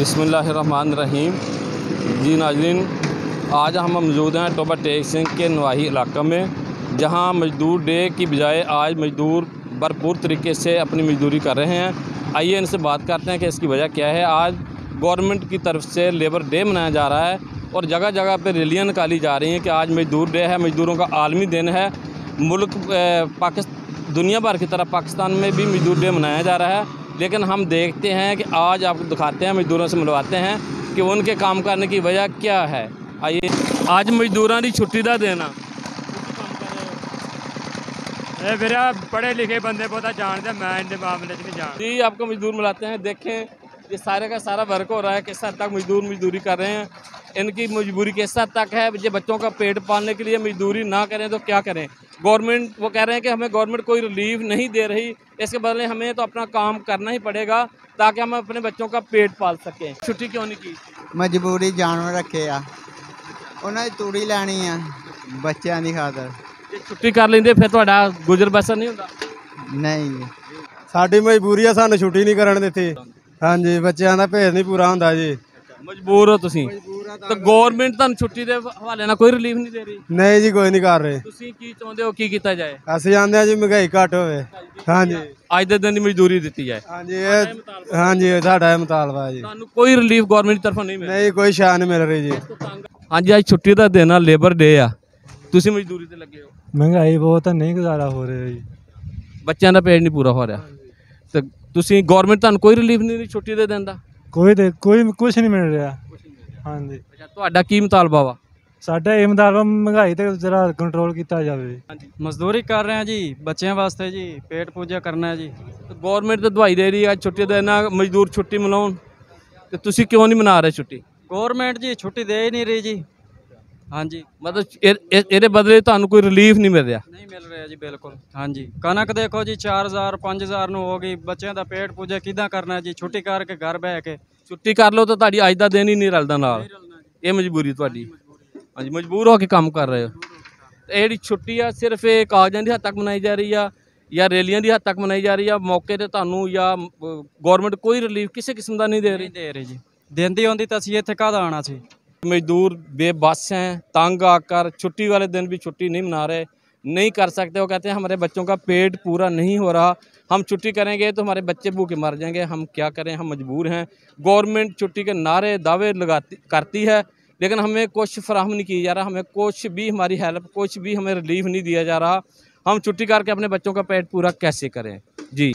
बिस्मिल्लाहिर्रहमानिर्रहीम। जी नाज़रीन, आज हम मौजूद हैं टोबा टेक सिंह के नवाही इलाक़े में, जहां मज़दूर डे की बजाय आज मज़दूर भरपूर तरीके से अपनी मज़दूरी कर रहे हैं। आइए इनसे बात करते हैं कि इसकी वजह क्या है। आज गवर्नमेंट की तरफ से लेबर डे मनाया जा रहा है और जगह जगह पर रैलियाँ निकाली जा रही हैं कि आज मज़दूर डे है, मज़दूरों का आलमी दिन है। मुल्क दुनिया भर की तरह पाकिस्तान में भी मज़दूर डे मनाया जा रहा है, लेकिन हम देखते हैं कि आज आपको दिखाते हैं, मज़दूरों से मिलवाते हैं कि उनके काम करने की वजह क्या है। आइए, आज मज़दूरों की छुट्टी का देना मेरा पढ़े लिखे बंदे बहुत जानते, मैं इन मामले नहीं जानता जी। आपको मज़दूर मिलाते हैं, देखें ये सारे का सारा वर्क हो रहा है, किस हद तक मज़दूरी कर रहे हैं। इनकी मजबूरी किस हद तक है, ये बच्चों का पेट पालने के लिए मज़दूरी ना करें तो क्या करें। गवर्नमेंट वो कह रहे हैं कि हमें गवर्नमेंट कोई रिलीफ नहीं दे रही, इसके बदले हमें तो अपना काम करना ही पड़ेगा ताकि हम अपने बच्चों का पेट पाल सकें। छुट्टी क्यों नहीं की? मजबूरी जानवर रखे आ, उन्हें तूड़ी लैनी आ बच्चों की खातर। ਜੇ ਛੁੱਟੀ ਕਰ ਲੈਂਦੇ ਫਿਰ ਤੁਹਾਡਾ ਗੁਜ਼ਰ ਬਸਰ ਨਹੀਂ ਹੁੰਦਾ? नहीं ਸਾਡੀ ਮਜਬੂਰੀ ਆ, ਸਾਨੂੰ ਛੁੱਟੀ ਨਹੀਂ ਕਰਨ ਦਿੱਤੀ। ਹਾਂਜੀ, ਬੱਚਿਆਂ ਦਾ ਭੇਜ ਨਹੀਂ ਪੂਰਾ ਹੁੰਦਾ ਜੀ। ਮਜਬੂਰ ਹੋ ਤੁਸੀਂ ਤਾਂ ਗਵਰਨਮੈਂਟ ਤੁਹਾਨੂੰ ਛੁੱਟੀ ਦੇ ਹਵਾਲੇ ਨਾਲ ਕੋਈ ਰਿਲੀਫ ਨਹੀਂ ਦੇ ਰਹੀ। ਨਹੀਂ ਜੀ, ਕੋਈ ਨਹੀਂ ਕਰ ਰਹੇ। ਤੁਸੀਂ ਕੀ ਚਾਹੁੰਦੇ ਹੋ, ਕੀ ਕੀਤਾ ਜਾਏ? ਅਸੀਂ ਆਂਦੇ ਆ ਜੀ ਮਹਿੰਗਾਈ ਘੱਟ ਹੋਵੇ। ਹਾਂਜੀ ਅੱਜ ਦੇ ਦਿਨ ਦੀ ਮਜ਼ਦੂਰੀ ਦਿੱਤੀ ਜਾਏ। ਹਾਂਜੀ ਇਹ ਸਾਡਾ ਮੁਤਾਲਬਾ ਜੀ। ਤੁਹਾਨੂੰ ਕੋਈ ਰਿਲੀਫ ਗਵਰਨਮੈਂਟ ਦੀ ਤਰਫੋਂ ਨਹੀਂ ਮਿਲ ਨਹੀਂ, ਕੋਈ ਸ਼ਾਨ ਨਹੀਂ ਮਿਲ ਰਹੀ ਜੀ। ਹਾਂਜੀ, ਅੱਜ ਛੁੱਟੀ ਦਾ ਦਿਨ ਆ, ਲੇਬਰ ਡੇ ਆ, ਤੁਸੀਂ ਮਜ਼ਦੂਰੀ ਤੇ ਲੱਗੇ ਹੋ। ਮਹਿੰਗਾਈ ਬਹੁਤ ਹੈ, ਨਹੀਂ ਗੁਜ਼ਾਰਾ ਹੋ ਰਿਹਾ ਜੀ। ਬੱਚਿਆਂ ਦਾ ਪੇਟ ਨਹੀਂ ਪੂਰਾ ਹੋ ਰਿਹਾ ਤੇ ਤੁਸੀਂ ਗਵਰਨਮੈਂਟ ਤੁਹਾਨੂੰ ਕੋਈ ਰਿਲੀਫ ਨਹੀਂ ਦਿੱਤੀ ਛੁੱਟੀ ਦੇ ਦਿਨ ਦਾ? ਕੋਈ ਕੁਝ ਨਹੀਂ ਮਿਲ ਰਿਹਾ। ਹਾਂਜੀ, ਅੱਛਾ, ਤੁਹਾਡਾ ਕੀ ਮੁਤਾਲਬਾ ਵਾ? ਸਾਡਾ ਇਹ ਮੁਤਾਲਬਾ ਮਹਿੰਗਾਈ ਤੇ ਜਰਾ ਕੰਟਰੋਲ ਕੀਤਾ ਜਾਵੇ। ਹਾਂਜੀ, ਮਜ਼ਦੂਰੀ ਕਰ ਰਹੇ ਹਾਂ ਜੀ, ਬੱਚਿਆਂ ਵਾਸਤੇ ਜੀ, ਪੇਟ ਪੂਜਾ ਕਰਨਾ ਹੈ ਜੀ। ਗਵਰਨਮੈਂਟ ਤਾਂ ਦਵਾਈ ਦੇ ਰਹੀ ਹੈ, ਅੱਜ ਛੁੱਟੀ ਦੇ ਦਿਨ ਮਜ਼ਦੂਰ ਛੁੱਟੀ ਮਨਾਉਣ, ਤੇ ਤੁਸੀਂ ਕਿਉਂ ਨਹੀਂ ਮਨਾ ਰਹੇ ਛੁੱਟੀ? ਗੌਰਮੈਂਟ ਜੀ ਛੁੱਟੀ ਦੇ ਹੀ ਨਹੀਂ ਰਹੀ ਜੀ। ਹਾਂਜੀ, ਮਤਲਬ ਇਹਦੇ ਬਦਲੇ ਤੁਹਾਨੂੰ ਕੋਈ ਰਿਲੀਫ ਨਹੀਂ ਮਿਲ ਰਿਹਾ? ਨਹੀਂ ਮਿਲ ਰਿਹਾ ਜੀ, ਬਿਲਕੁਲ। ਹਾਂਜੀ, ਕਣਕ ਦੇਖੋ ਜੀ 4000 5000 ਨੂੰ ਹੋ ਗਈ। ਬੱਚਿਆਂ ਦਾ ਪੇਟ ਪੂਜਾ ਕਿੱਦਾਂ ਕਰਨਾ ਜੀ? ਛੁੱਟੀ ਕਰਕੇ ਘਰ ਬਹਿ ਕੇ ਛੁੱਟੀ ਕਰ ਲਓ ਤਾਂ ਤੁਹਾਡੀ ਅੱਜ ਦਾ ਦਿਨ ਹੀ ਨਹੀਂ ਰਲਦਾ ਨਾਲ। ਇਹ ਮਜਬੂਰੀ ਤੁਹਾਡੀ। ਹਾਂਜੀ, ਮਜਬੂਰ ਹੋ ਕੇ ਕੰਮ ਕਰ ਰਹੇ ਹੋ। ਤੇ ਇਹ ਜਿਹੜੀ ਛੁੱਟੀ ਆ ਸਿਰਫ ਇਹ ਕਾਗਜ਼ਾਂ ਦੀ ਹੱਦ ਤੱਕ ਮਨਾਈ ਜਾ ਰਹੀ ਆ ਜਾਂ ਰੈਲੀਆਂ ਦੀ ਹੱਦ ਤੱਕ ਮਨਾਈ ਜਾ ਰਹੀ ਆ? ਮੌਕੇ ਤੇ ਤੁਹਾਨੂੰ ਜਾਂ ਗਵਰਨਮੈਂਟ ਕੋਈ ਰਿਲੀਫ ਕਿਸੇ ਕਿਸਮ ਦਾ ਨਹੀਂ ਦੇ ਰਹੀ ਜੀ। ਦਿੰਦੀ ਹੁੰਦੀ ਤਾਂ ਅਸੀਂ ਇੱਥੇ ਕਾਹਦਾ ਆਉਣਾ ਸੀ। मजदूर बेबस हैं, तंग आकर छुट्टी वाले दिन भी छुट्टी नहीं मना रहे, नहीं कर सकते। वो कहते हैं हमारे बच्चों का पेट पूरा नहीं हो रहा, हम छुट्टी करेंगे तो हमारे बच्चे भूखे मर जाएंगे, हम क्या करें, हम मजबूर हैं। गवर्नमेंट छुट्टी के नारे दावे करती है, लेकिन हमें कुछ फराहम नहीं किया जा रहा, हमें कुछ भी हमारी हेल्प, कुछ भी हमें रिलीफ नहीं दिया जा रहा। हम छुट्टी करके अपने बच्चों का पेट पूरा कैसे करें? जी।